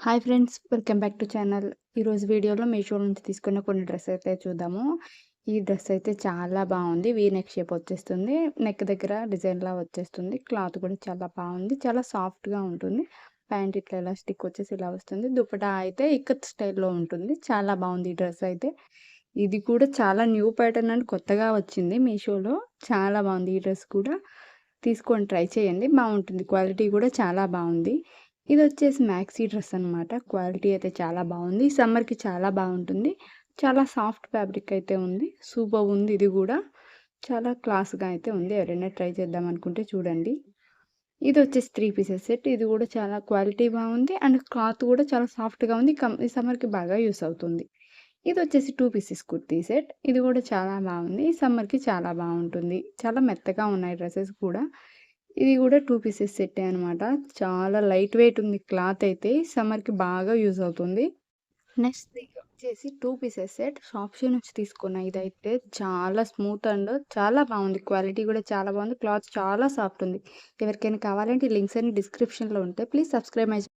Hi friends, welcome back to channel. ఈరోజు వీడియోలో మీషో నుంచి తీసుకున్న కొన్ని డ్రెస్ అయితే చూద్దాము. ఈ డ్రెస్ అయితే చాలా బాగుంది. వీ నెక్ షేప్ వచ్చేస్తుంది. నెక్ దగ్గర డిజైన్లా వచ్చేస్తుంది. క్లాత్ కూడా చాలా బాగుంది. చాలా సాఫ్ట్గా ఉంటుంది. ప్యాంట్ ఇట్లా ఎలాస్టిక్ వచ్చేసి ఇలా వస్తుంది. దుపటా అయితే ఇక్కత్ స్టైల్లో ఉంటుంది. చాలా బాగుంది ఈ డ్రెస్ అయితే. ఇది కూడా చాలా న్యూ ప్యాటర్న్ అండ్ కొత్తగా వచ్చింది మీషోలో. చాలా బాగుంది ఈ డ్రెస్ కూడా. తీసుకొని ట్రై చేయండి, బాగుంటుంది. క్వాలిటీ కూడా చాలా బాగుంది. ఇది వచ్చేసి మ్యాక్సీ డ్రెస్ అనమాట. క్వాలిటీ అయితే చాలా బాగుంది. సమ్మర్కి చాలా బాగుంటుంది. చాలా సాఫ్ట్ ఫ్యాబ్రిక్ అయితే ఉంది. సూపర్ ఉంది. ఇది కూడా చాలా క్లాస్గా అయితే ఉంది. ఎవరైనా ట్రై చేద్దాం అనుకుంటే చూడండి. ఇది వచ్చేసి 3 పీసెస్ సెట్. ఇది కూడా చాలా క్వాలిటీ బాగుంది అండ్ క్లాత్ కూడా చాలా సాఫ్ట్గా ఉంది. ఈ సమ్మర్కి బాగా యూస్ అవుతుంది. ఇది వచ్చేసి 2 పీసెస్ కుర్తీ సెట్. ఇది కూడా చాలా బాగుంది. ఈ సమ్మర్కి చాలా బాగుంటుంది. చాలా మెత్తగా ఉన్నాయి డ్రెస్సెస్ కూడా. ఇది కూడా 2 పీసెస్ సెట్టే అనమాట. చాలా లైట్ వెయిట్ ఉంది క్లాత్ అయితే. సమ్మర్కి బాగా యూజ్ అవుతుంది. నెక్స్ట్ వచ్చేసి 2 పీసెస్ సెట్. షాప్షీ నుంచి తీసుకున్న. ఇదైతే చాలా స్మూత్ అండ్ చాలా బాగుంది. క్వాలిటీ కూడా చాలా బాగుంది. క్లాత్ చాలా సాఫ్ట్ ఉంది. ఎవరికైనా కావాలంటే ఈ లింక్స్ అన్ని డిస్క్రిప్షన్లో ఉంటాయి. Please subscribe my